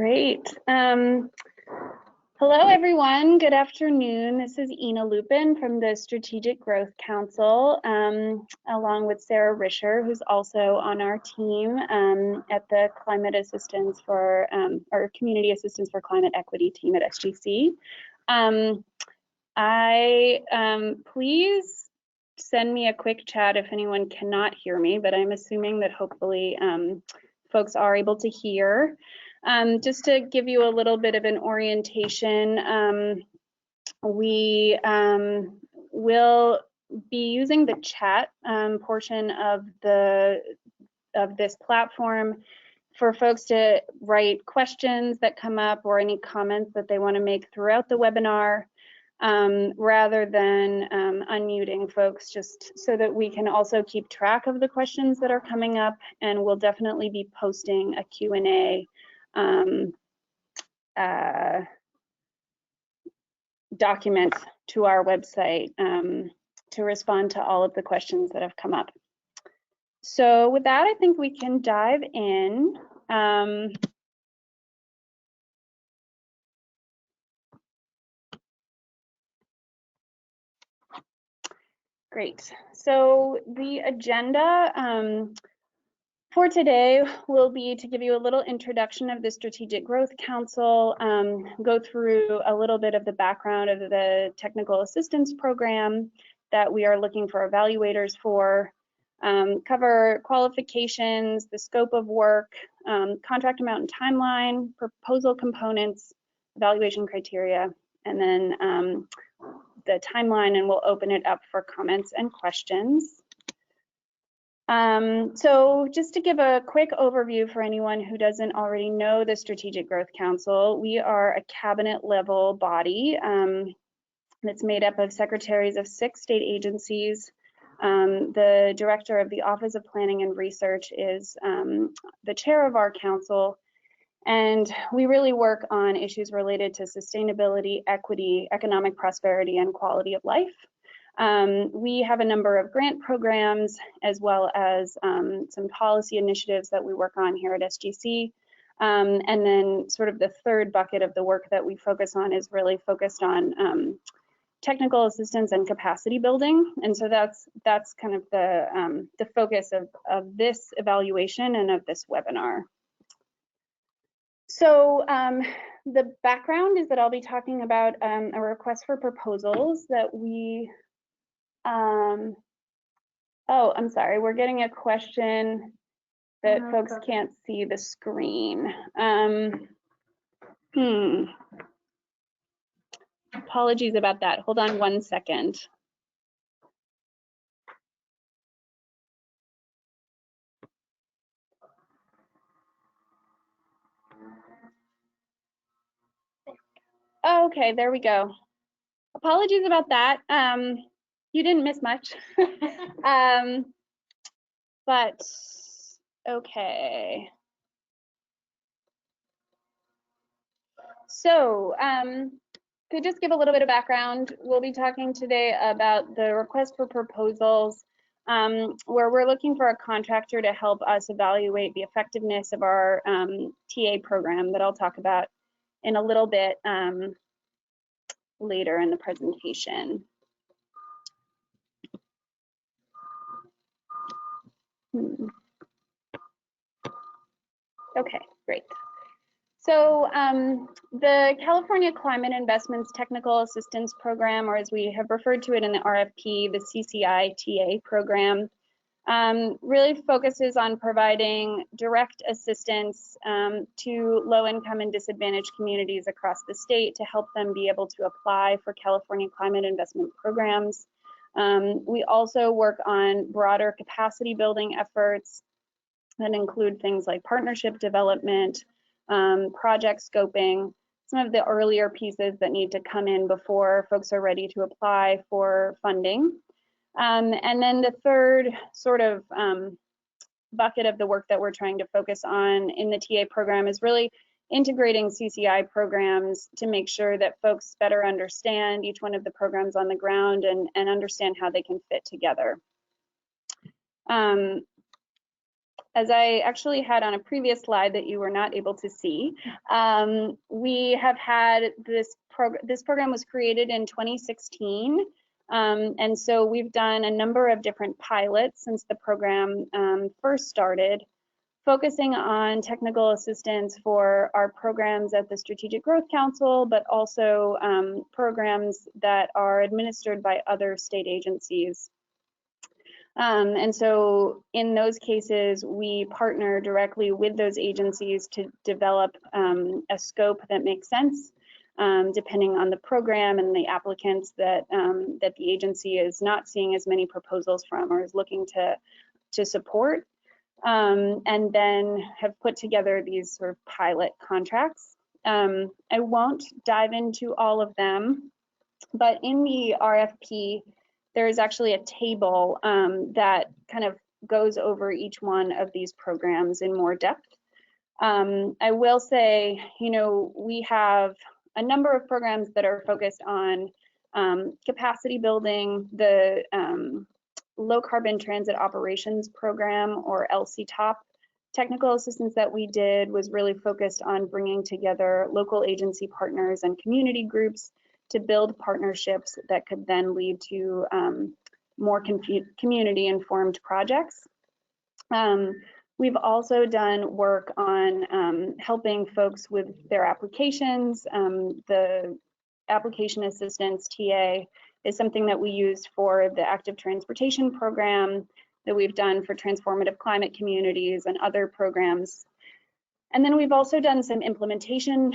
Great. Hello, everyone. Good afternoon. This is Ina Lupin from the Strategic Growth Council, along with Sarah Risher, who's also on our team at the Climate Assistance for, or Community Assistance for Climate Equity team at SGC. Please send me a quick chat if anyone cannot hear me, but I'm assuming that hopefully folks are able to hear. Just to give you a little bit of an orientation, we will be using the chat portion of this platform for folks to write questions that come up or any comments that they want to make throughout the webinar, rather than unmuting folks, just so that we can also keep track of the questions that are coming up. And we'll definitely be posting a Q&A document to our website to respond to all of the questions that have come up. So with that, I think we can dive in. Great. So the agenda for today will be to give you a little introduction of the Strategic Growth Council, go through a little bit of the background of the technical assistance program that we are looking for evaluators for, cover qualifications, the scope of work, contract amount and timeline, proposal components, evaluation criteria, and then the timeline, and we'll open it up for comments and questions. So just to give a quick overview for anyone who doesn't already know the Strategic Growth Council, we are a cabinet level body that's made up of secretaries of 6 state agencies. The director of the Office of Planning and Research is the chair of our council, and we really work on issues related to sustainability, equity, economic prosperity, and quality of life. We have a number of grant programs, as well as some policy initiatives that we work on here at SGC. And then sort of the third bucket of the work that we focus on is really focused on technical assistance and capacity building. And so that's kind of the focus of this evaluation and of this webinar. So the background is that I'll be talking about a request for proposals that we, oh, I'm sorry, we're getting a question that folks can't see the screen. Apologies about that. Hold on one second. Okay, there we go. Apologies about that. You didn't miss much. But okay. So to just give a little bit of background, we'll be talking today about the request for proposals, where we're looking for a contractor to help us evaluate the effectiveness of our TA program that I'll talk about in a little bit later in the presentation. Okay, great. So the California Climate Investments Technical Assistance Program, or as we have referred to it in the RFP, the CCI TA program, really focuses on providing direct assistance to low-income and disadvantaged communities across the state to help them be able to apply for California climate investment programs. We also work on broader capacity building efforts that include things like partnership development, project scoping, some of the earlier pieces that need to come in before folks are ready to apply for funding. And then the third sort of bucket of the work that we're trying to focus on in the TA program is really integrating CCI programs to make sure that folks better understand each one of the programs on the ground and understand how they can fit together. as I actually had on a previous slide that you were not able to see, we have had this program was created in 2016. And so we've done a number of different pilots since the program first started, focusing on technical assistance for our programs at the Strategic Growth Council, but also programs that are administered by other state agencies. And so in those cases, we partner directly with those agencies to develop a scope that makes sense, depending on the program and the applicants that that the agency is not seeing as many proposals from or is looking to support, and then have put together these sort of pilot contracts. I won't dive into all of them, but in the RFP, there is actually a table that kind of goes over each one of these programs in more depth. I will say, you know, we have a number of programs that are focused on capacity building. The Low Carbon Transit Operations Program, or LCTOP, technical assistance that we did was really focused on bringing together local agency partners and community groups to build partnerships that could then lead to more community-informed projects. We've also done work on helping folks with their applications. The application assistance, TA, is something that we used for the active transportation program that we've done for transformative climate communities and other programs. And then we've also done some implementation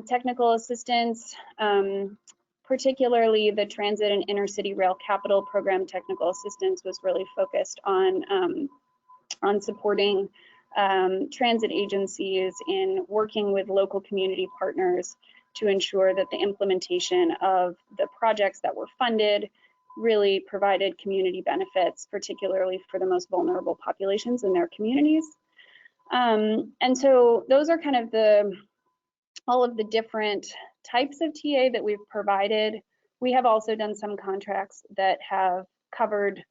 technical assistance, particularly the Transit and Intercity Rail Capital Program technical assistance was really focused on supporting transit agencies in working with local community partners to ensure that the implementation of the projects that were funded really provided community benefits, particularly for the most vulnerable populations in their communities. And so those are kind of all of the different types of TA that we've provided. We have also done some contracts that have covered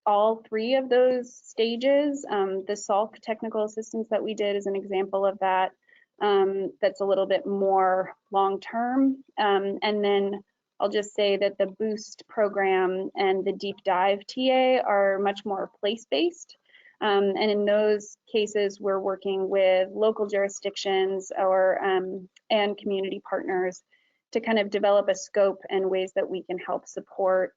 all three of those stages. The Salk technical assistance that we did is an example of that. That's a little bit more long-term. And then I'll just say that the Boost program and the Deep Dive TA are much more place-based. And in those cases, we're working with local jurisdictions or and community partners to kind of develop a scope and ways that we can help support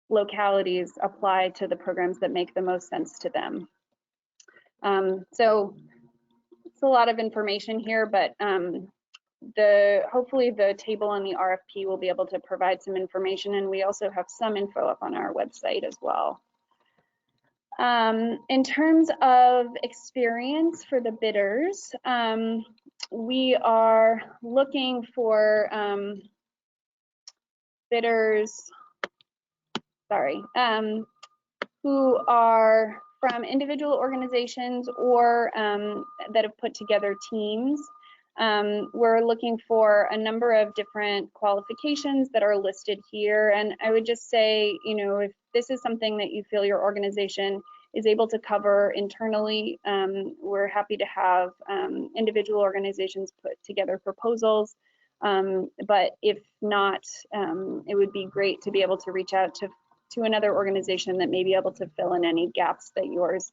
localities apply to the programs that make the most sense to them. So it's a lot of information here, but hopefully the table in the RFP will be able to provide some information, and we also have some info up on our website as well. In terms of experience for the bidders, we are looking for bidders, who are from individual organizations or that have put together teams. We're looking for a number of different qualifications that are listed here, and I would just say, you know, if this is something that you feel your organization is able to cover internally, we're happy to have individual organizations put together proposals, but if not, it would be great to be able to reach out to another organization that may be able to fill in any gaps that yours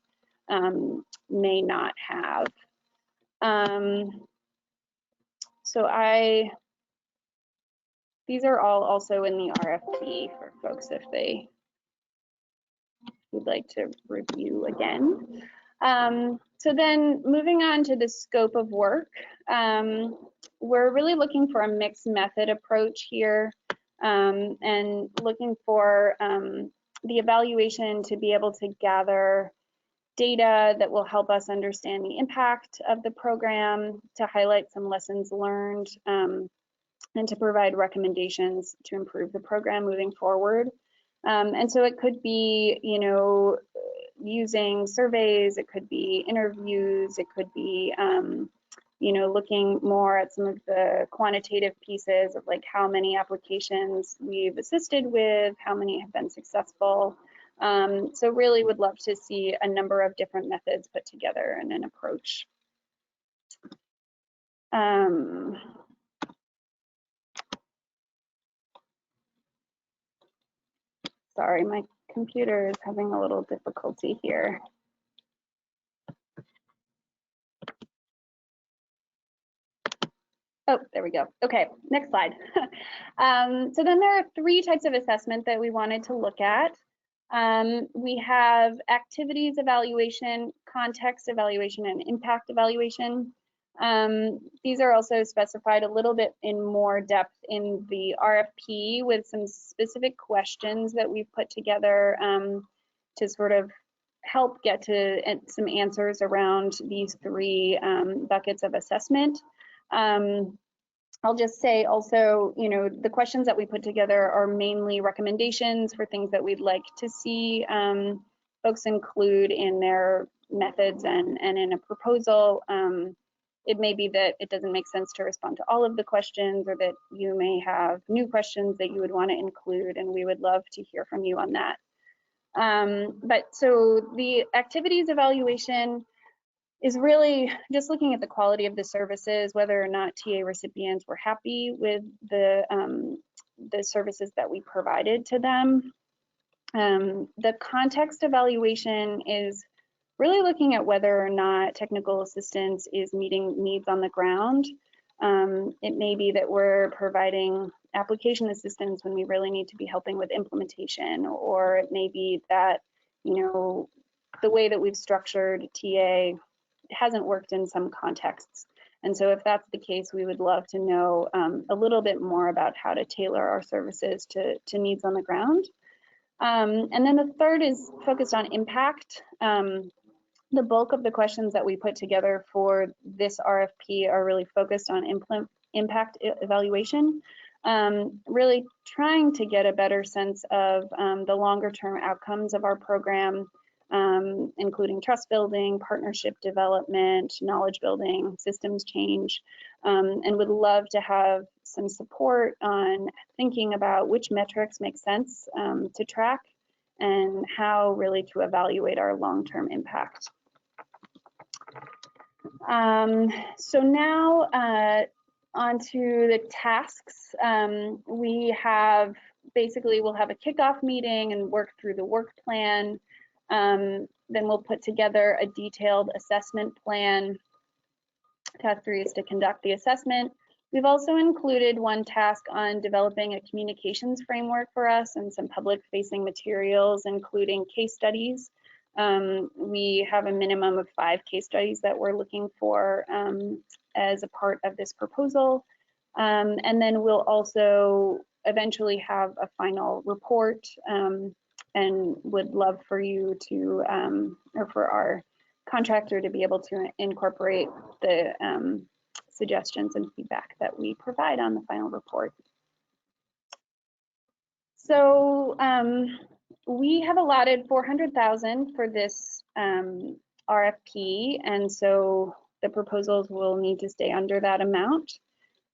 may not have. So these are all also in the RFP for folks if they would like to review again. So then moving on to the scope of work, we're really looking for a mixed method approach here, and looking for the evaluation to be able to gather data that will help us understand the impact of the program, to highlight some lessons learned, and to provide recommendations to improve the program moving forward. And so it could be, you know, using surveys, it could be interviews, it could be, you know, looking more at some of the quantitative pieces of like how many applications we've assisted with, how many have been successful, So really would love to see a number of different methods put together in an approach. Sorry, my computer is having a little difficulty here. Oh, there we go. Okay, next slide. So then there are 3 types of assessment that we wanted to look at. We have activities evaluation, context evaluation, and impact evaluation. These are also specified a little bit in more depth in the RFP with some specific questions that we've put together to sort of help get to some answers around these 3 buckets of assessment. I'll just say also, you know, the questions that we put together are mainly recommendations for things that we'd like to see folks include in their methods and in a proposal. It may be that it doesn't make sense to respond to all of the questions, or that you may have new questions that you would want to include, and we would love to hear from you on that. But so the activities evaluation is really just looking at the quality of the services, whether or not TA recipients were happy with the services that we provided to them. The context evaluation is really looking at whether or not technical assistance is meeting needs on the ground. It may be that we're providing application assistance when we really need to be helping with implementation, or it may be that, you know, the way that we've structured TA hasn't worked in some contexts. And so if that's the case, we would love to know a little bit more about how to tailor our services to needs on the ground. And then the third is focused on impact. The bulk of the questions that we put together for this RFP are really focused on impact evaluation, really trying to get a better sense of the longer term outcomes of our program, including trust building, partnership development, knowledge building, systems change, and would love to have some support on thinking about which metrics make sense to track and how really to evaluate our long-term impact. So now onto the tasks. We have basically, we'll have a kickoff meeting and work through the work plan. Then we'll put together a detailed assessment plan. Task 3 is to conduct the assessment. We've also included one task on developing a communications framework for us and some public-facing materials, including case studies. We have a minimum of 5 case studies that we're looking for as a part of this proposal. And then we'll also eventually have a final report, and would love for you to, or for our contractor to be able to incorporate the suggestions and feedback that we provide on the final report. So we have allotted $400,000 for this RFP, and so the proposals will need to stay under that amount.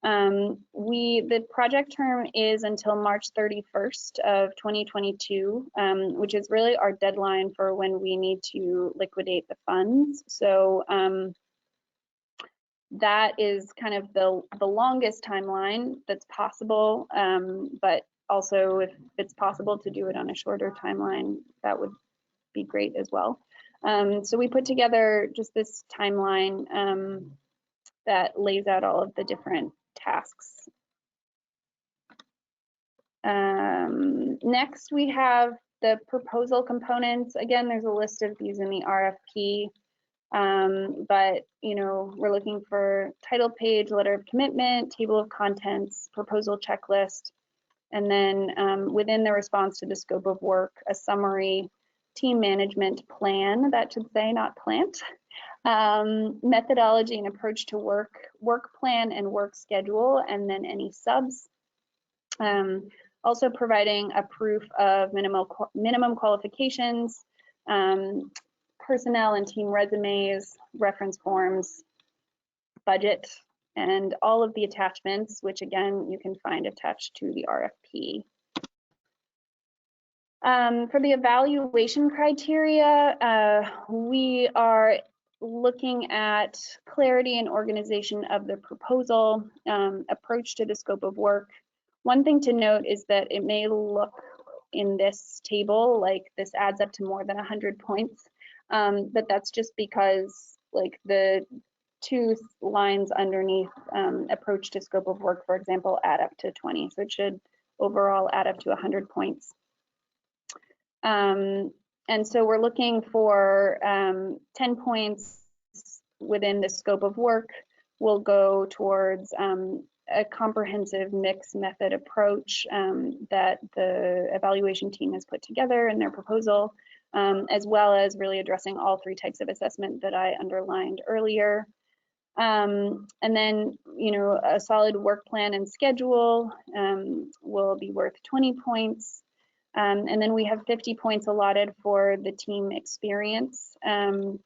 The project term is until March 31st of 2022, which is really our deadline for when we need to liquidate the funds. So that is kind of the longest timeline that's possible, but also if it's possible to do it on a shorter timeline, that would be great as well. So we put together just this timeline that lays out all of the different tasks. Next, we have the proposal components. Again, there's a list of these in the RFP, but you know, we're looking for title page, letter of commitment, table of contents, proposal checklist, and then within the response to the scope of work, a summary, team management plan, that should say, not plant, methodology and approach to work plan and work schedule, and then any subs. Also providing a proof of minimum qualifications, personnel and team resumes, reference forms, budget, and all of the attachments, which again, you can find attached to the RFP. For the evaluation criteria, we are looking at clarity and organization of the proposal, approach to the scope of work. One thing to note is that it may look in this table like this adds up to more than 100 points, but that's just because like the 2 lines underneath approach to scope of work, for example, add up to 20. So it should overall add up to 100 points. And so we're looking for 10 points within the scope of work. Will go towards a comprehensive mixed method approach that the evaluation team has put together in their proposal, as well as really addressing all 3 types of assessment that I underlined earlier. And then, you know, a solid work plan and schedule will be worth 20 points. And then we have 50 points allotted for the team experience. And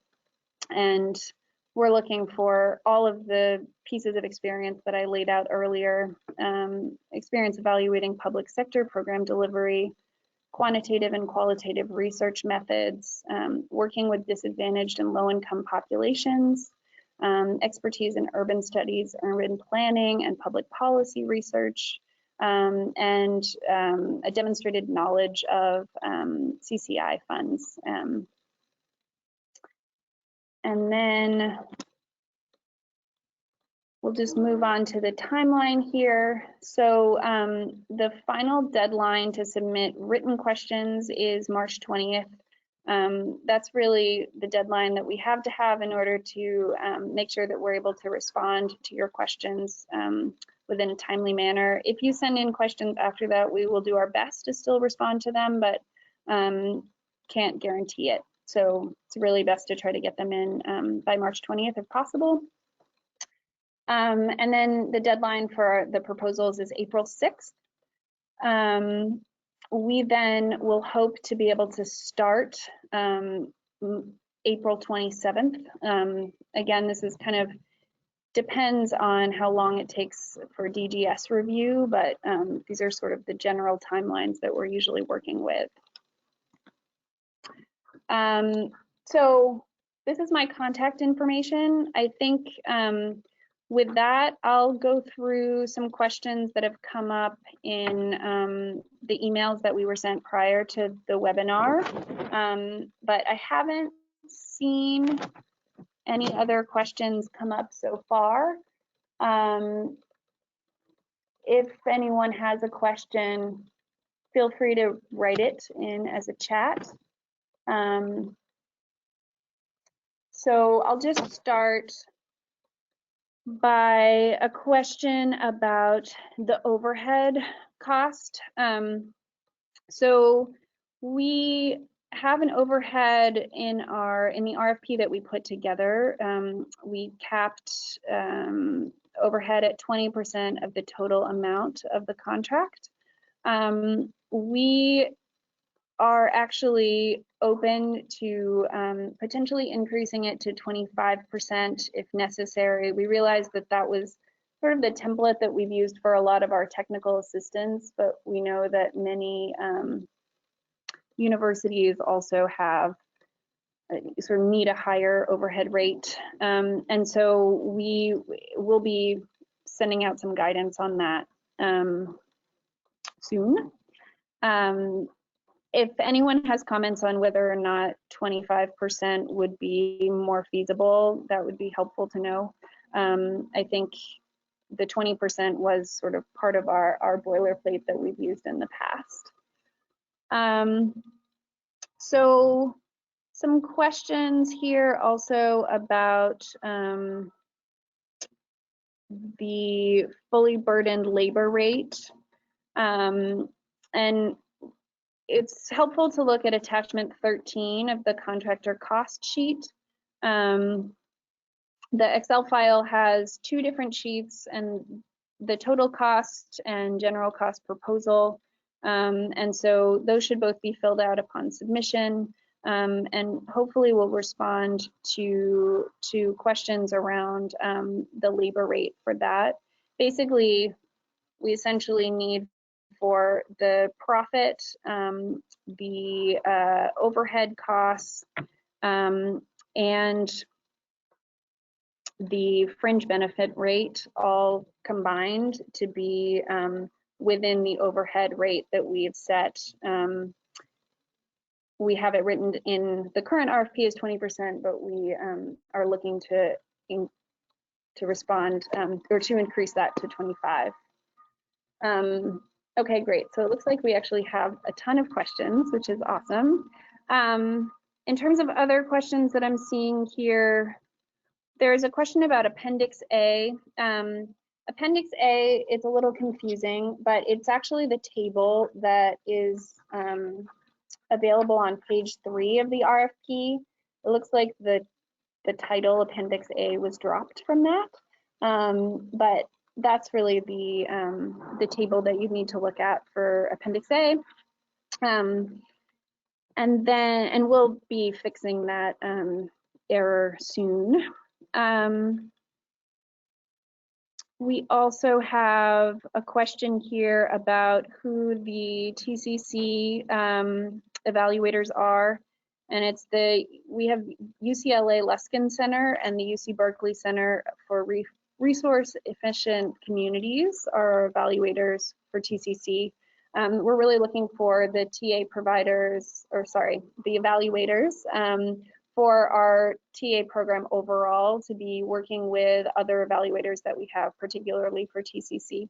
we're looking for all of the pieces of experience that I laid out earlier. Experience evaluating public sector program delivery, quantitative and qualitative research methods, working with disadvantaged and low-income populations, expertise in urban studies, urban planning, and public policy research, and a demonstrated knowledge of CCI funds. And then we'll just move on to the timeline here. So the final deadline to submit written questions is March 20th. That's really the deadline that we have to have in order to make sure that we're able to respond to your questions within a timely manner. If you send in questions after that, we will do our best to still respond to them, but can't guarantee it. So it's really best to try to get them in by March 20th if possible. And then the deadline for the proposals is April 6th. We then will hope to be able to start April 27th. Again, this is kind of depends on how long it takes for DGS review, but these are sort of the general timelines that we're usually working with. So this is my contact information. I think with that, I'll go through some questions that have come up in the emails that we were sent prior to the webinar, but I haven't seen any other questions come up so far. If anyone has a question, feel free to write it in as a chat. So I'll just start by a question about the overhead cost. So we have an overhead in the RFP that we put together. We capped overhead at 20% of the total amount of the contract. We are actually open to potentially increasing it to 25% if necessary. We realized that that was sort of the template that we've used for a lot of our technical assistants, but we know that many universities also have sort of need a higher overhead rate. And so we will be sending out some guidance on that soon. If anyone has comments on whether or not 25% would be more feasible, that would be helpful to know. I think the 20% was sort of part of our boilerplate that we've used in the past. So some questions here also about the fully burdened labor rate. And it's helpful to look at attachment 13 of the contractor cost sheet. The Excel file has 2 different sheets, and the total cost and general cost proposal. And so those should both be filled out upon submission, and hopefully we'll respond to questions around the labor rate for that. Basically, we essentially need for the profit, the overhead costs, and the fringe benefit rate all combined to be within the overhead rate that we've set. We have it written in the current RFP as 20%, but we are looking to respond or to increase that to 25. Okay, great. So it looks like we actually have a ton of questions, which is awesome. In terms of other questions that I'm seeing here, there's a question about Appendix A. Appendix A is a little confusing, but it's actually the table that is available on page 3 of the RFP. It looks like the title Appendix A was dropped from that, but that's really the table that you need to look at for Appendix A. And we'll be fixing that error soon. We also have a question here about who the Tcc evaluators are, and we have UCLA Luskin Center and the UC Berkeley Center for Resource Efficient Communities are evaluators for TCC. We're really looking for the TA providers, or sorry, the evaluators for our TA program overall to be working with other evaluators that we have, particularly for TCC.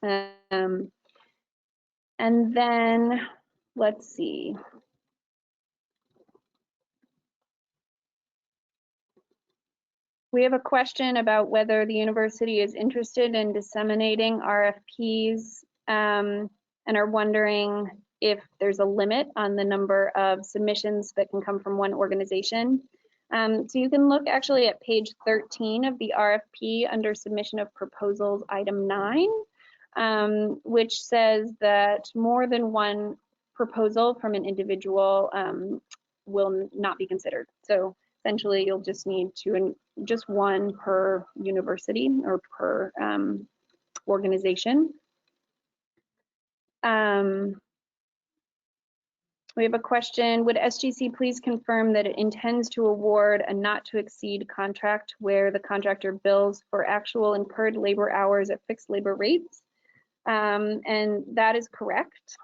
And then let's see. We have a question about whether the university is interested in disseminating RFPs and are wondering if there's a limit on the number of submissions that can come from one organization. So you can look actually at page 13 of the RFP under submission of proposals, item 9, which says that more than one proposal from an individual will not be considered. So essentially you'll just need just one per university or per organization. We have a question, would SGC please confirm that it intends to award a not to exceed contract where the contractor bills for actual incurred labor hours at fixed labor rates? And that is correct.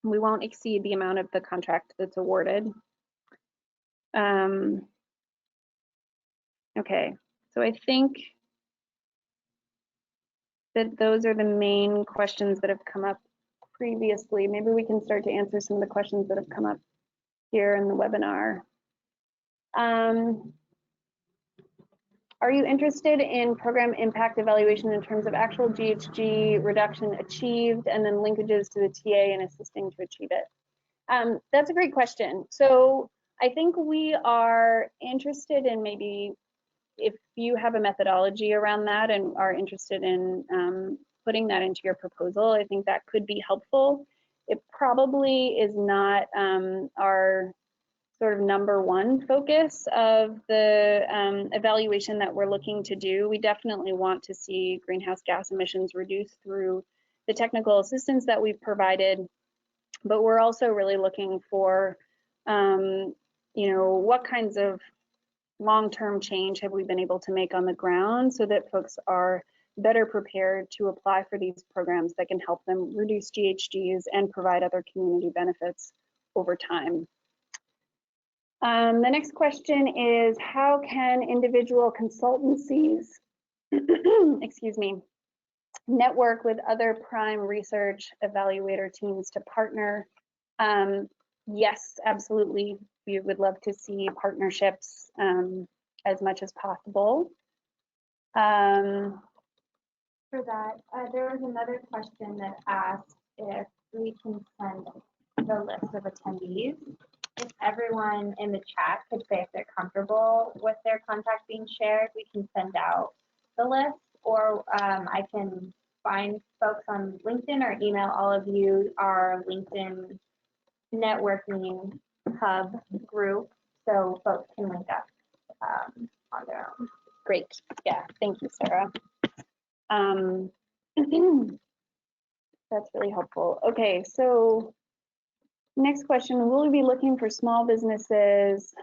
We won't exceed the amount of the contract that's awarded. Okay, so I think that those are the main questions that have come up previously. Maybe we can start to answer some of the questions that have come up here in the webinar. Are you interested in program impact evaluation in terms of actual GHG reduction achieved and then linkages to the TA and assisting to achieve it? That's a great question. So I think we are interested in maybe if you have a methodology around that and are interested in putting that into your proposal, I think that could be helpful. It probably is not our sort of #1 focus of the evaluation that we're looking to do. We definitely want to see greenhouse gas emissions reduced through the technical assistance that we've provided, but we're also really looking for, you know, what kinds of long-term change have we been able to make on the ground so that folks are better prepared to apply for these programs that can help them reduce GHGs and provide other community benefits over time. The next question is, how can individual consultancies, excuse me, network with other prime research evaluator teams to partner? Yes, absolutely. We would love to see partnerships as much as possible. For that, there was another question that asked if we can send the list of attendees. If everyone in the chat could say if they're comfortable with their contact being shared, we can send out the list, or I can find folks on LinkedIn or email all of you our LinkedIn networking hub group so folks can link up on their own. Great. Yeah, thank you, Sarah. That's really helpful. Okay, so next question, will we be looking for small businesses?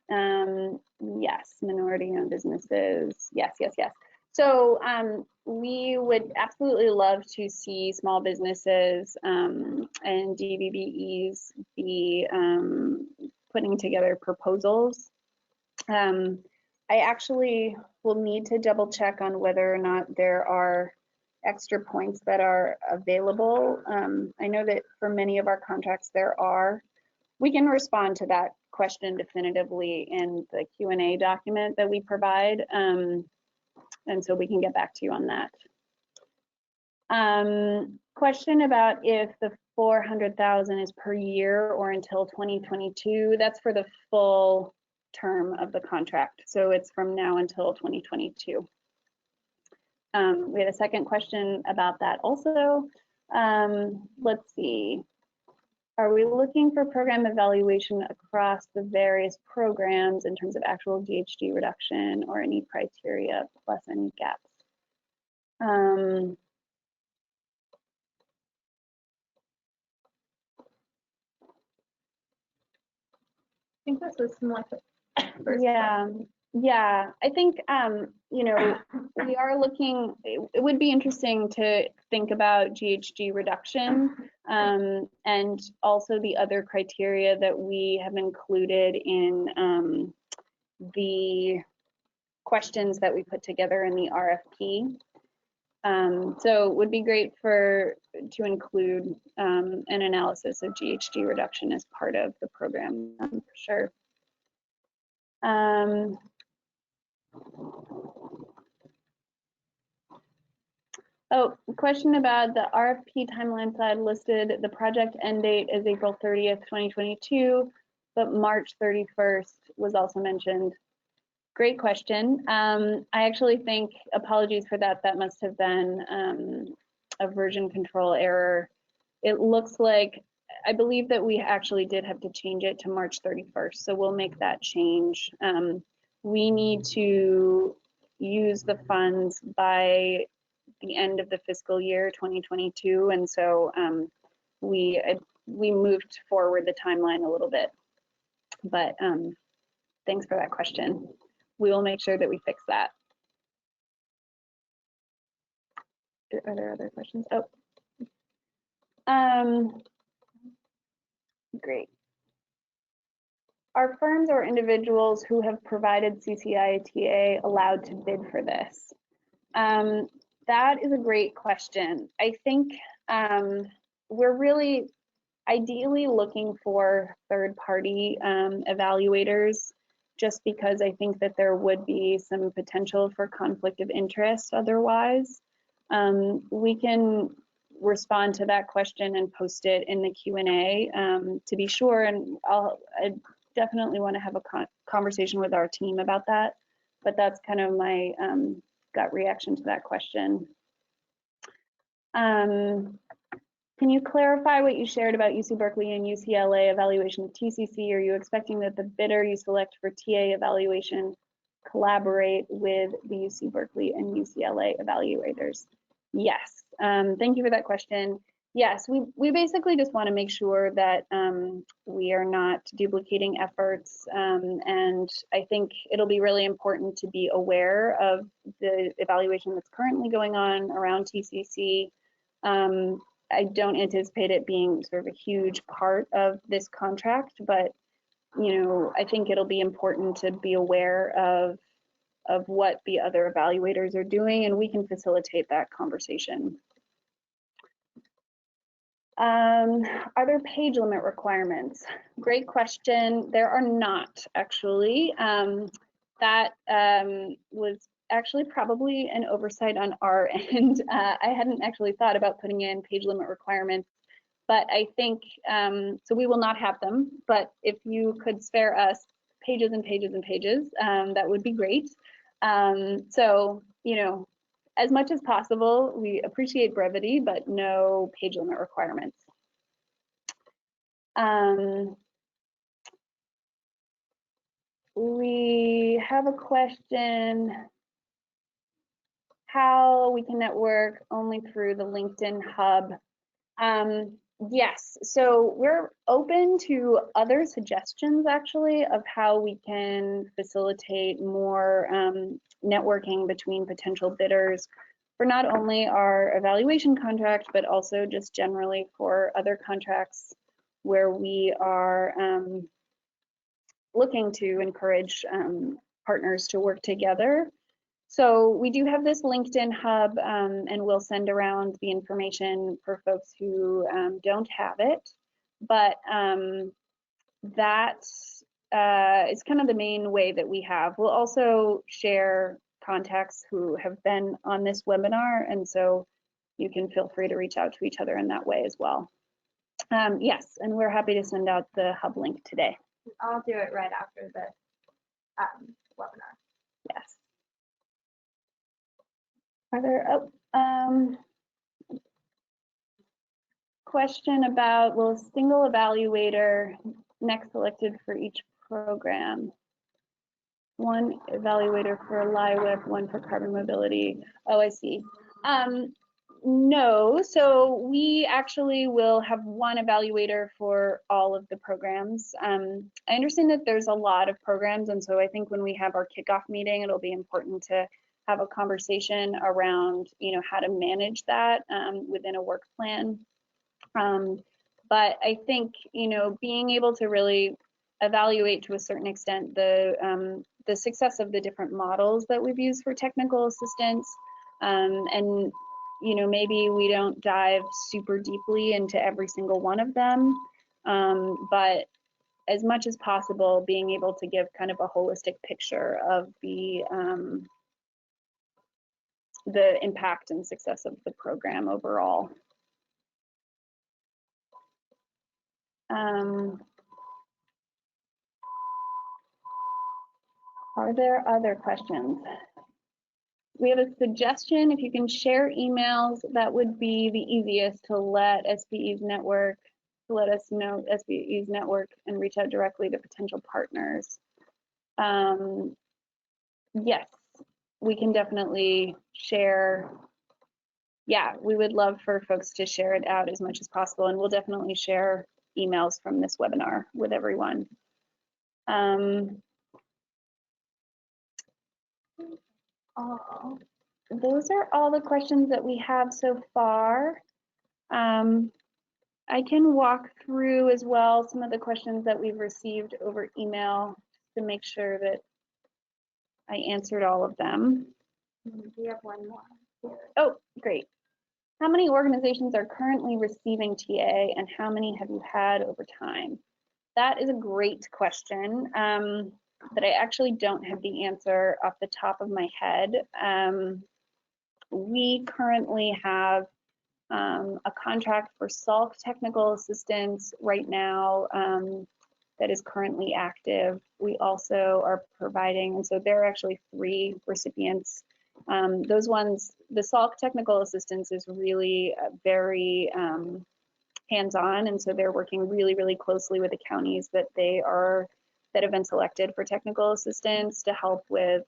Yes, minority-owned businesses. Yes, yes, yes. So we would absolutely love to see small businesses and DBBEs be putting together proposals. I actually will need to double check on whether or not there are extra points that are available. I know that for many of our contracts there are. We can respond to that question definitively in the Q&A document that we provide, and so we can get back to you on that. Question about if the 400,000 is per year or until 2022. That's for the full term of the contract, so it's from now until 2022. We had a second question about that also. Let's see. Are we looking for program evaluation across the various programs in terms of actual GHG reduction or any criteria plus any gaps? I think this was similar to first yeah, question. Yeah. I think you know, we are looking. It would be interesting to think about GHG reduction and also the other criteria that we have included in the questions that we put together in the RFP. So it would be great to include an analysis of GHG reduction as part of the program, for sure. Oh, question about the RFP timeline side listed the project end date as April 30th, 2022, but March 31st was also mentioned. Great question. I actually think, apologies for that, that must have been a version control error. It looks like, I believe that we actually did have to change it to March 31st, so we'll make that change. We need to use the funds by the end of the fiscal year 2022, and so we moved forward the timeline a little bit, but thanks for that question. We will make sure that we fix that. Are there other questions? Oh, great. Are firms or individuals who have provided CCI/TA allowed to bid for this? That is a great question. I think we're really ideally looking for third-party evaluators, just because I think that there would be some potential for conflict of interest otherwise. We can respond to that question and post it in the Q&A to be sure, and I definitely want to have a conversation with our team about that, but that's kind of my gut reaction to that question. Can you clarify what you shared about UC Berkeley and UCLA evaluation of TCC? Are you expecting that the bidder you select for TA evaluation collaborate with the UC Berkeley and UCLA evaluators? Yes, thank you for that question. Yes, we basically just want to make sure that we are not duplicating efforts, and I think it'll be really important to be aware of the evaluation that's currently going on around TCC. I don't anticipate it being sort of a huge part of this contract, but you know, I think it'll be important to be aware of what the other evaluators are doing, and we can facilitate that conversation. Are there page limit requirements? Great question. There are not, actually. That was actually probably an oversight on our end. I hadn't actually thought about putting in page limit requirements, but I think, so we will not have them, but if you could spare us pages and pages and pages, that would be great. So, you know, as much as possible, we appreciate brevity, but no page limit requirements. We have a question, how we can network only through the LinkedIn hub. Yes, so we're open to other suggestions actually of how we can facilitate more networking between potential bidders for not only our evaluation contract, but also just generally for other contracts where we are looking to encourage partners to work together. So we do have this LinkedIn hub, and we'll send around the information for folks who don't have it. But that is kind of the main way that we have. We'll also share contacts who have been on this webinar, and so you can feel free to reach out to each other in that way as well. Yes, and we're happy to send out the hub link today. I'll do it right after the webinar. Yes. Are there, question about, will a single evaluator next selected for each program? One evaluator for LIWIP, one for carbon mobility. Oh, I see. No, so we actually will have one evaluator for all of the programs. I understand that there's a lot of programs, and so I think when we have our kickoff meeting, it'll be important to have a conversation around, how to manage that within a work plan. But I think, being able to really evaluate to a certain extent the success of the different models that we've used for technical assistance, and maybe we don't dive super deeply into every single one of them, but as much as possible, being able to give kind of a holistic picture of the impact and success of the program overall. Are there other questions? We have a suggestion. If you can share emails, that would be the easiest to let SBE's network, to let us know SBE's network and reach out directly to potential partners. Yes, we can definitely share. Yeah, we would love for folks to share it out as much as possible, and we'll definitely share emails from this webinar with everyone. Those are all the questions that we have so far. I can walk through as well some of the questions that we've received over email to make sure that I answered all of them. We have one more. Oh, great. How many organizations are currently receiving TA, and how many have you had over time? That is a great question, but I actually don't have the answer off the top of my head. We currently have a contract for Salk technical assistance right now that is currently active. We also are providing, and so there are actually 3 recipients. Those ones, the Salk technical assistance is really very hands-on, and so they're working really, really closely with the counties that have been selected for technical assistance to help with,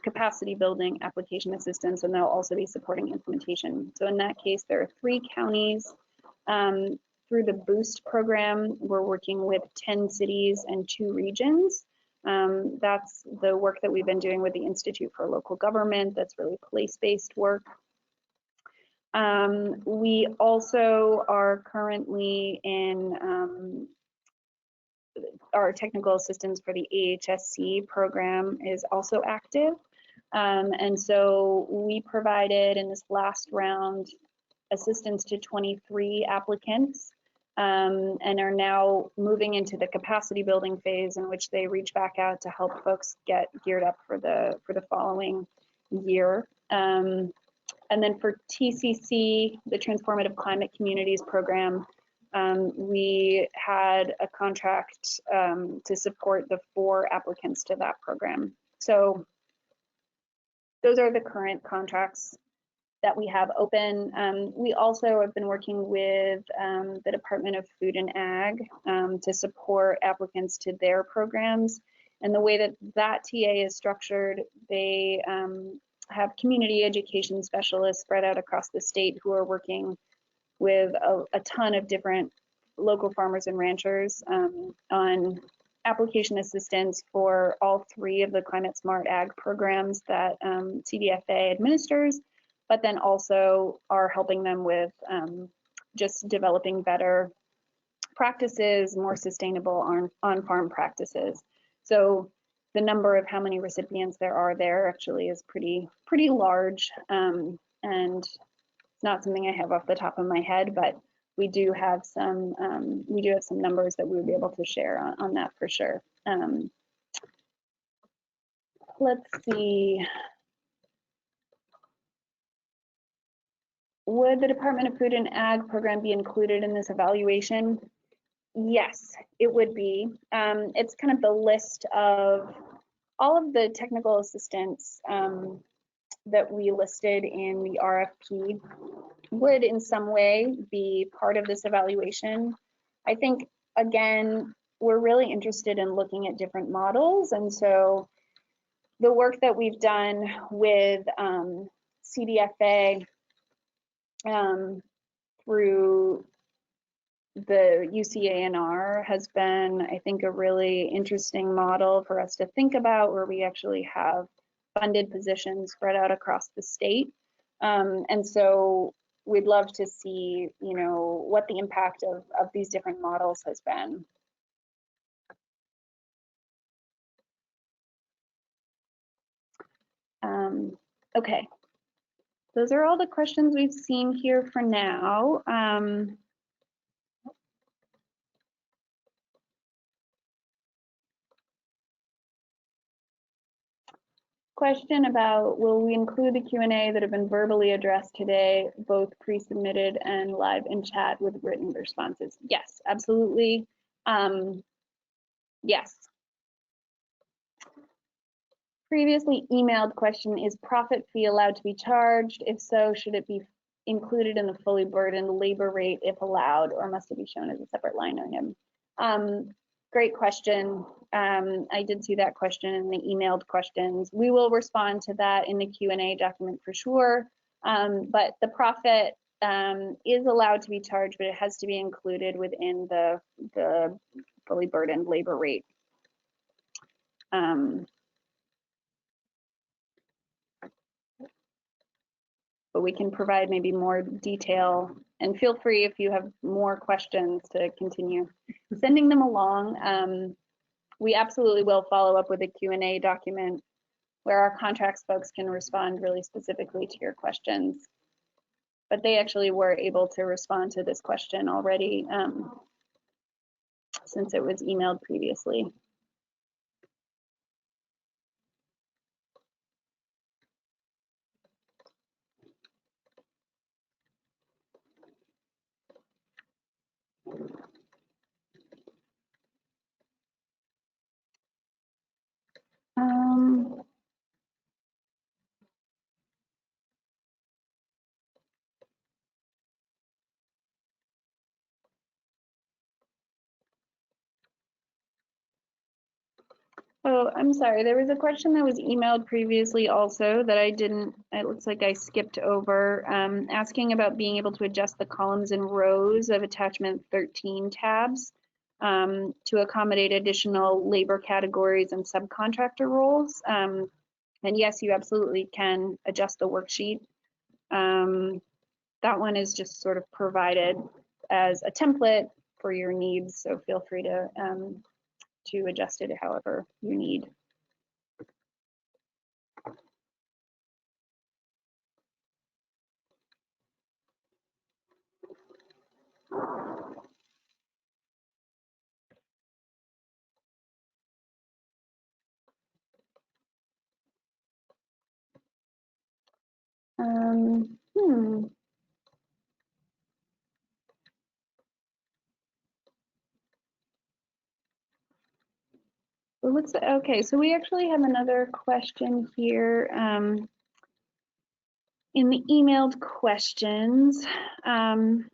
capacity building, application assistance, and they'll also be supporting implementation. So in that case, there are 3 counties. Through the BOOST program, we're working with 10 cities and 2 regions. That's the work that we've been doing with the Institute for Local Government. That's really place-based work. We also are currently in our technical assistance for the AHSC program is also active. And so we provided in this last round assistance to 23 applicants and are now moving into the capacity building phase in which they reach back out to help folks get geared up for the following year. And then for TCC, the Transformative Climate Communities program, we had a contract to support the 4 applicants to that program. So those are the current contracts that we have open. We also have been working with the Department of Food and Ag to support applicants to their programs. And the way that that TA is structured, they have community education specialists spread out across the state who are working with a ton of different local farmers and ranchers on application assistance for all 3 of the Climate Smart Ag programs that CDFA administers, but then also are helping them with just developing better practices, more sustainable on-farm practices. So the number of how many recipients there are there actually is pretty large, and it's not something I have off the top of my head, but we do have some numbers that we would be able to share on that for sure. Let's see. Would the Department of Food and Ag program be included in this evaluation? Yes, it would be. It's kind of the list of all of the technical assistance that we listed in the RFP would in some way be part of this evaluation. I think, again, we're really interested in looking at different models. And so the work that we've done with CDFA through the UCANR has been, I think, a really interesting model for us to think about, where we actually have funded positions spread out across the state. And so we'd love to see, what the impact of these different models has been. Okay, those are all the questions we've seen here for now. Question about, will we include the Q&A that have been verbally addressed today, both pre-submitted and live in chat with written responses? Yes, absolutely. Yes. Previously emailed question, is profit fee allowed to be charged? If so, should it be included in the fully burdened labor rate if allowed, or must it be shown as a separate line item? Great question. I did see that question in the emailed questions. We will respond to that in the Q&A document for sure. But the profit is allowed to be charged, but it has to be included within the fully burdened labor rate. But we can provide maybe more detail, and feel free if you have more questions to continue sending them along. We absolutely will follow up with a Q&A document where our contracts folks can respond really specifically to your questions. But they actually were able to respond to this question already since it was emailed previously. Oh, I'm sorry. There was a question that was emailed previously also that I didn't, it looks like I skipped over, asking about being able to adjust the columns and rows of attachment 13 tabs to accommodate additional labor categories and subcontractor roles. And yes, you absolutely can adjust the worksheet. That one is just sort of provided as a template for your needs, so feel free to adjust it however you need. It looks okay. So we actually have another question here in the emailed questions. The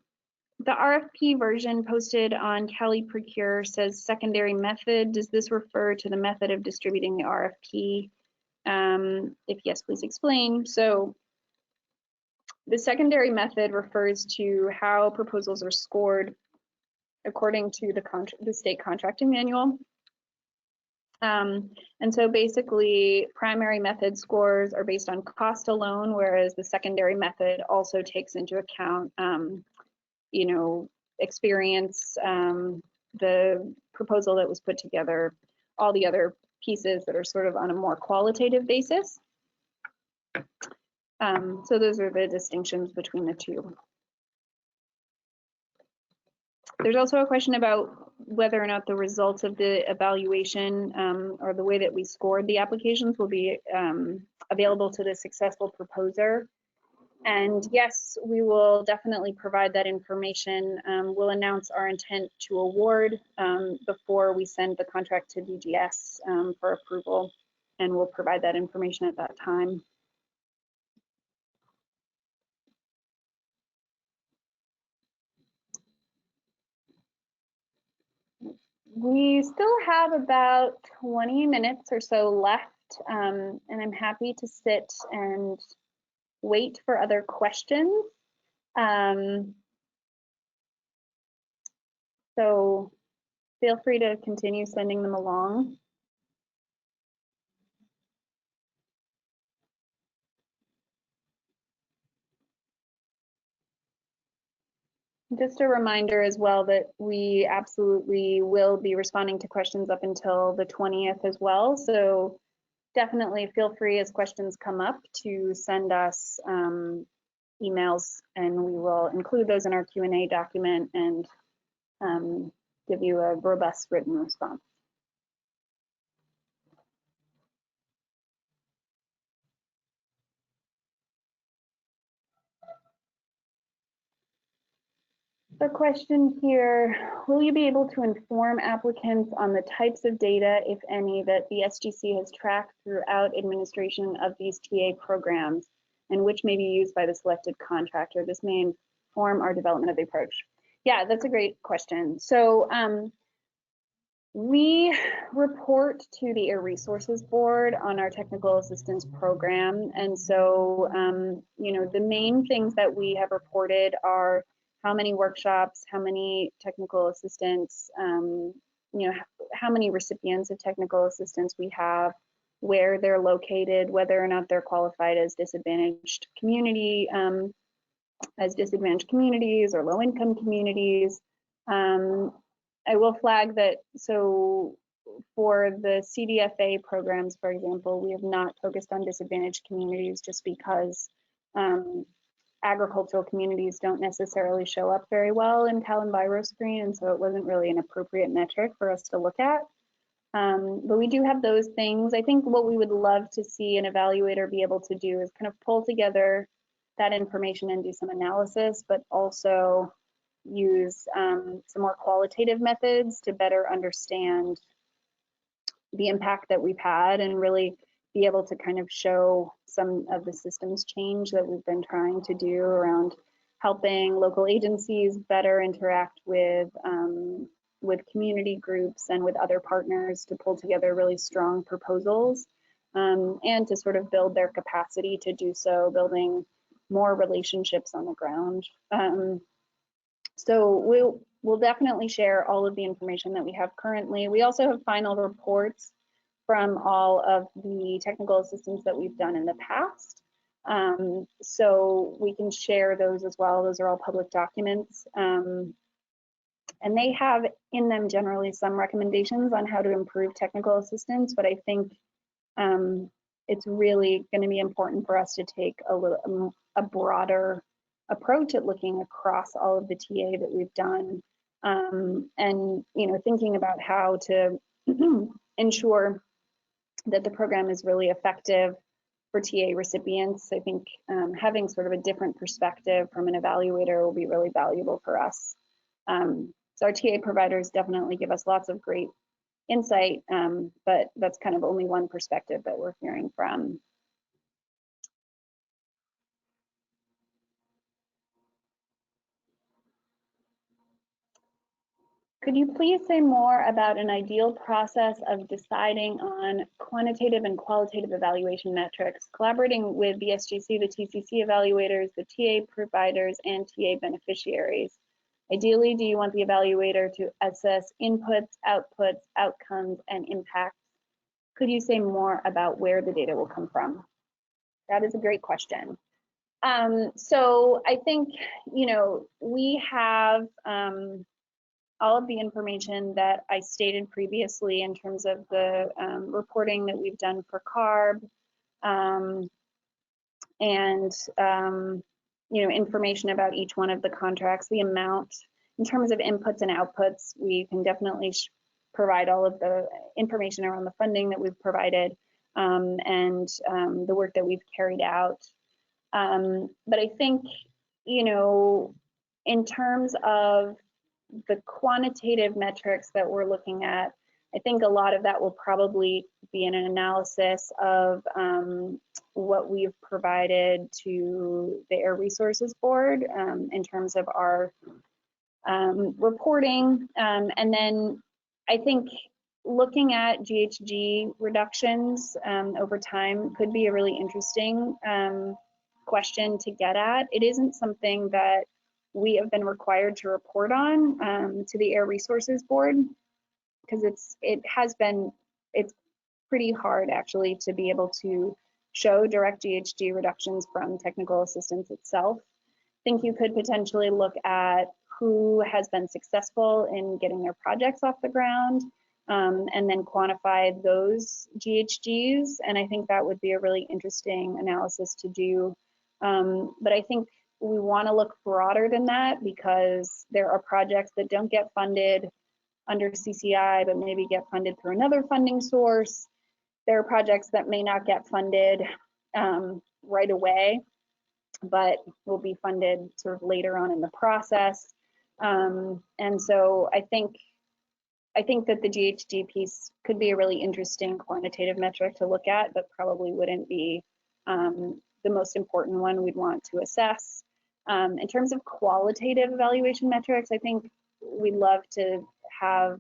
RFP version posted on Cali Procure says secondary method. Does this refer to the method of distributing the RFP? If yes, please explain. So The secondary method refers to how proposals are scored according to the state contracting manual. And so basically, primary method scores are based on cost alone, whereas the secondary method also takes into account, you know, experience, the proposal that was put together, all the other pieces that are sort of on a more qualitative basis. So those are the distinctions between the two. There's also a question about whether or not the results of the evaluation or the way that we scored the applications will be available to the successful proposer. And yes, we will definitely provide that information. We'll announce our intent to award before we send the contract to DGS for approval, and we'll provide that information at that time. We still have about 20 minutes or so left, and I'm happy to sit and wait for other questions. So feel free to continue sending them along. Just a reminder as well that we absolutely will be responding to questions up until the 20th as well. So definitely feel free as questions come up to send us emails, and we will include those in our Q&A document and give you a robust written response. The question here, will you be able to inform applicants on the types of data, if any, that the SGC has tracked throughout administration of these TA programs and which may be used by the selected contractor? This may inform our development of the approach. Yeah, that's a great question. So we report to the Air Resources Board on our technical assistance program. And so, you know, the main things that we have reported are how many workshops, how many technical assistants, you know, how many recipients of technical assistance we have, where they're located, whether or not they're qualified as disadvantaged community, as disadvantaged communities or low-income communities. I will flag that, so for the CDFA programs, for example, we have not focused on disadvantaged communities just because agricultural communities don't necessarily show up very well in CalEnviroscreen, and so it wasn't really an appropriate metric for us to look at. But we do have those things. I think what we would love to see an evaluator be able to do is kind of pull together that information and do some analysis, but also use some more qualitative methods to better understand the impact that we've had and really be able to kind of show some of the systems change that we've been trying to do around helping local agencies better interact with community groups and with other partners to pull together really strong proposals and to sort of build their capacity to do so, building more relationships on the ground. So we'll definitely share all of the information that we have currently. We also have final reports from all of the technical assistance that we've done in the past. So we can share those as well. Those are all public documents. And they have in them generally some recommendations on how to improve technical assistance, but I think it's really going to be important for us to take a broader approach at looking across all of the TA that we've done, and you know, thinking about how to ensure that the program is really effective for TA recipients. I think having sort of a different perspective from an evaluator will be really valuable for us. So our TA providers definitely give us lots of great insight, but that's kind of only one perspective that we're hearing from. Could you please say more about an ideal process of deciding on quantitative and qualitative evaluation metrics, collaborating with the SGC, the Tcc evaluators, the TA providers, and TA beneficiaries? Ideally, do you want the evaluator to assess inputs, outputs, outcomes, and impacts? Could you say more about where the data will come from? That is a great question. So I think, we have all of the information that I stated previously in terms of the reporting that we've done for CARB, and information about each one of the contracts, the amount. In terms of inputs and outputs, we can definitely provide all of the information around the funding that we've provided, and the work that we've carried out. But I think, in terms of the quantitative metrics that we're looking at, I think a lot of that will probably be in an analysis of what we've provided to the Air Resources Board in terms of our reporting. And then I think looking at GHG reductions over time could be a really interesting question to get at. It isn't something that we have been required to report on to the Air Resources Board, because it's pretty hard actually to be able to show direct GHG reductions from technical assistance itself. I think you could potentially look at who has been successful in getting their projects off the ground, and then quantify those GHGs, and I think that would be a really interesting analysis to do. But I think we want to look broader than that, because there are projects that don't get funded under CCI, but maybe get funded through another funding source. There are projects that may not get funded right away, but will be funded sort of later on in the process. And so I think that the GHG piece could be a really interesting quantitative metric to look at, but probably wouldn't be the most important one we'd want to assess. In terms of qualitative evaluation metrics, I think we'd love to have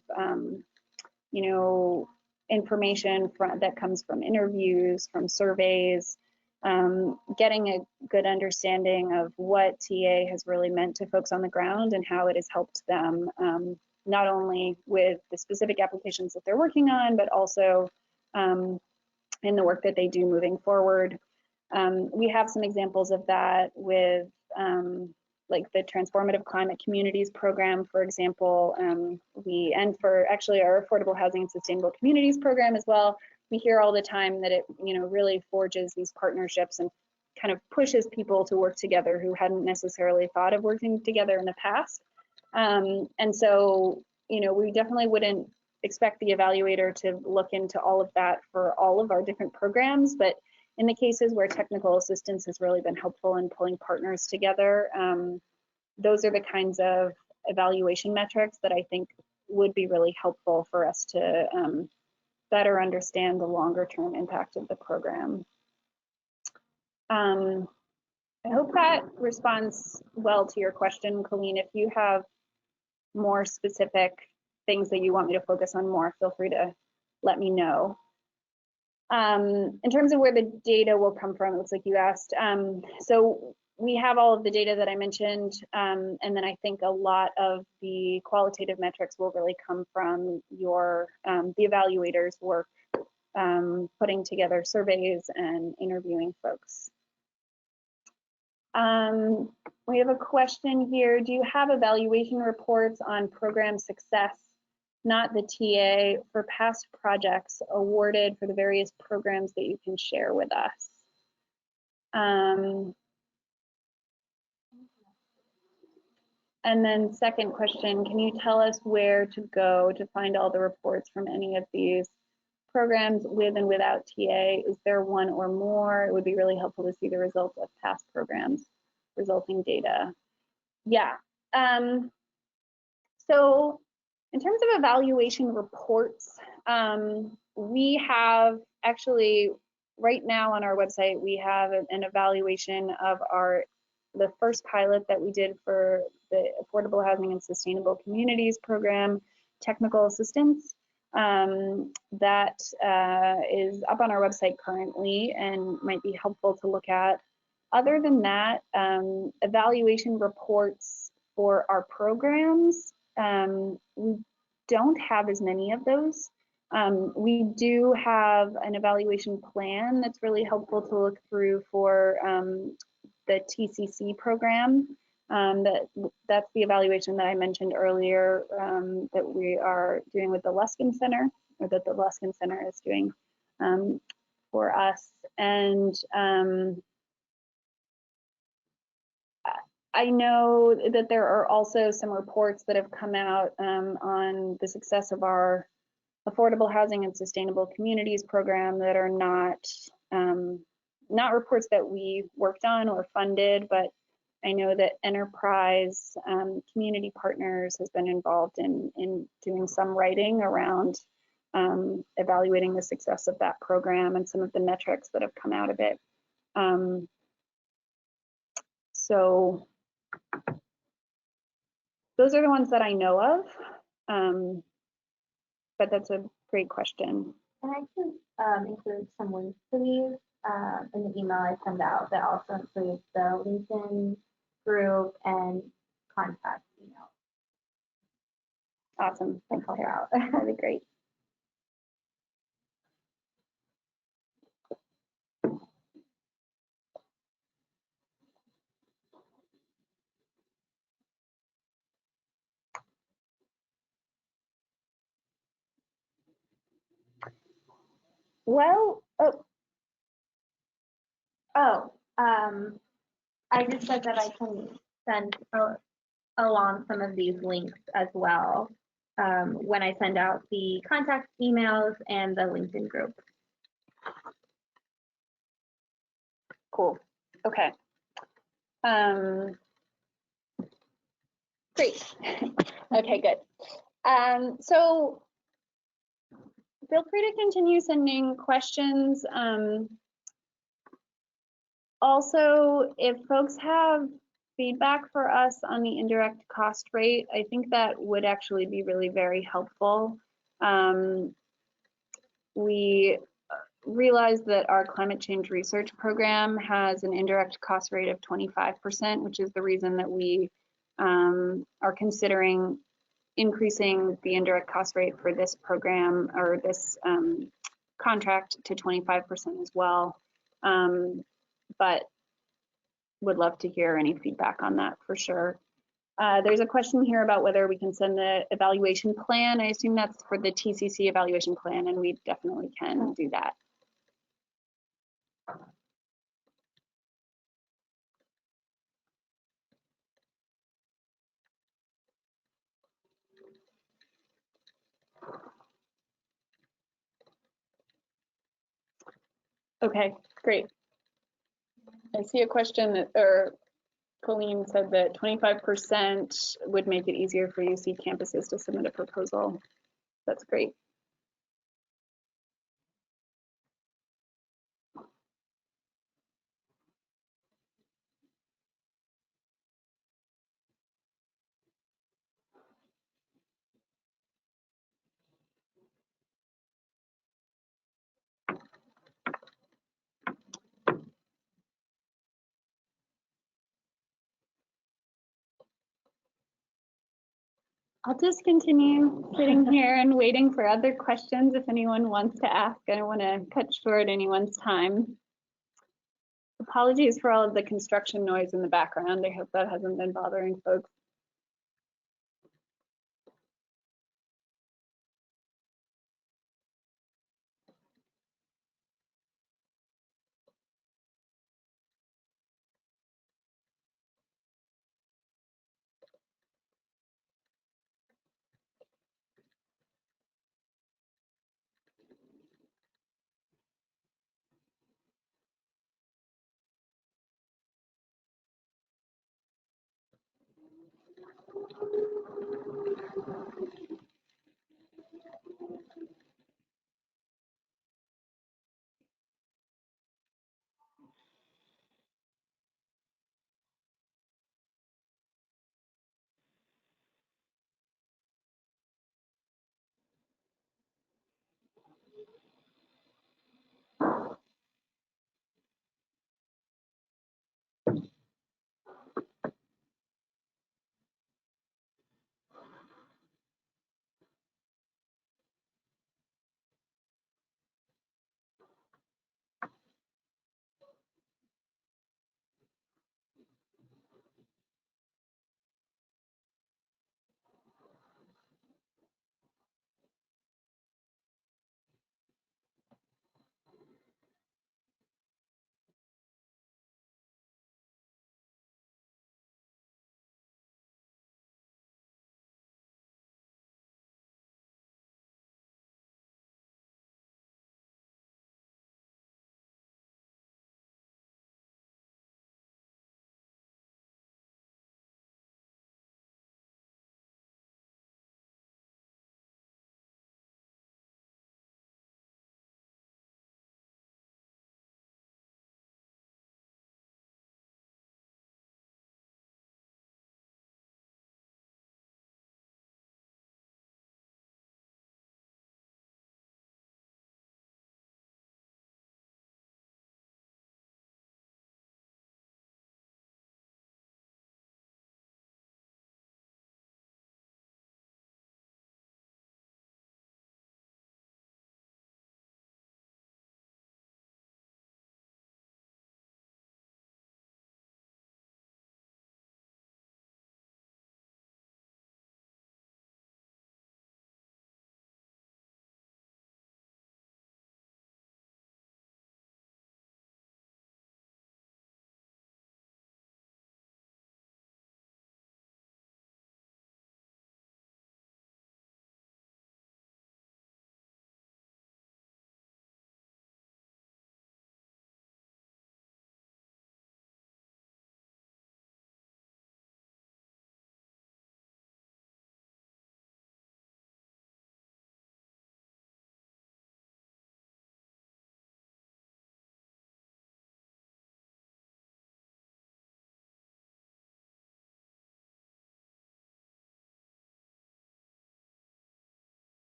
information that comes from interviews, from surveys, getting a good understanding of what TA has really meant to folks on the ground and how it has helped them, not only with the specific applications that they're working on, but also in the work that they do moving forward. We have some examples of that with like the Transformative Climate Communities program, for example, and for actually our Affordable Housing and Sustainable Communities program as well. We hear all the time that it really forges these partnerships and kind of pushes people to work together who hadn't necessarily thought of working together in the past. And so, we definitely wouldn't expect the evaluator to look into all of that for all of our different programs, but in the cases where technical assistance has really been helpful in pulling partners together, those are the kinds of evaluation metrics that I think would be really helpful for us to better understand the longer term impact of the program. I hope that responds well to your question, Colleen. If you have more specific things that you want me to focus on more, feel free to let me know. In terms of where the data will come from, it looks like you asked. So we have all of the data that I mentioned, and then I think a lot of the qualitative metrics will really come from your the evaluators' work, putting together surveys and interviewing folks. We have a question here. Do you have evaluation reports on program success, not the TA, for past projects awarded for the various programs that you can share with us? And then second question, can you tell us where to go to find all the reports from any of these programs with and without TA? Is there one or more? It would be really helpful to see the results of past programs resulting data. Yeah. So in terms of evaluation reports, we have actually right now on our website, we have an evaluation of the first pilot that we did for the Affordable Housing and Sustainable Communities program. technical assistance that is up on our website currently and might be helpful to look at. Other than that, evaluation reports for our programs, we don't have as many of those. We do have an evaluation plan that's really helpful to look through for the Tcc program. That's the evaluation that I mentioned earlier that we are doing with the Luskin Center, or that the Luskin Center is doing for us. And I know that there are also some reports that have come out on the success of our Affordable Housing and Sustainable Communities program that are not reports that we worked on or funded, but I know that Enterprise Community Partners has been involved in doing some writing around evaluating the success of that program and some of the metrics that have come out of it. So those are the ones that I know of, but that's a great question. And I can include some links to these in the email I send out that also includes the LinkedIn group and contact email. Awesome. Thanks, Sarah. That'd be great. Well, I just said that I can send along some of these links as well when I send out the contact emails and the LinkedIn group. cool. Okay. Great. Okay, good. So feel free to continue sending questions. Also, if folks have feedback for us on the indirect cost rate, I think that would actually be really very helpful. We realize that our climate change research program has an indirect cost rate of 25%, which is the reason that we are considering increasing the indirect cost rate for this program or this contract to 25% as well. But would love to hear any feedback on that for sure. There's a question here about whether we can send the evaluation plan. I assume that's for the TCC evaluation plan, and we definitely can do that. Okay, great. I see a question that, or Colleen said that 25% would make it easier for UC campuses to submit a proposal. That's great. I'll just continue sitting here and waiting for other questions if anyone wants to ask. I don't want to cut short anyone's time. Apologies for all of the construction noise in the background. I hope that hasn't been bothering folks.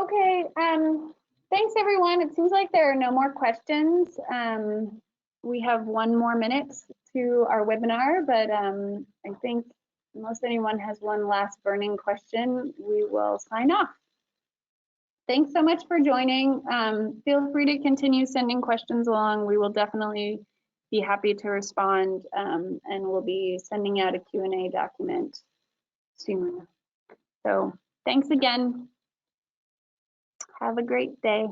Okay, thanks everyone. It seems like there are no more questions. We have 1 more minute to our webinar, but I think unless anyone has one last burning question, we will sign off. Thanks so much for joining. Feel free to continue sending questions along. We will definitely be happy to respond, and we'll be sending out a Q&A document soon. So thanks again. Have a great day.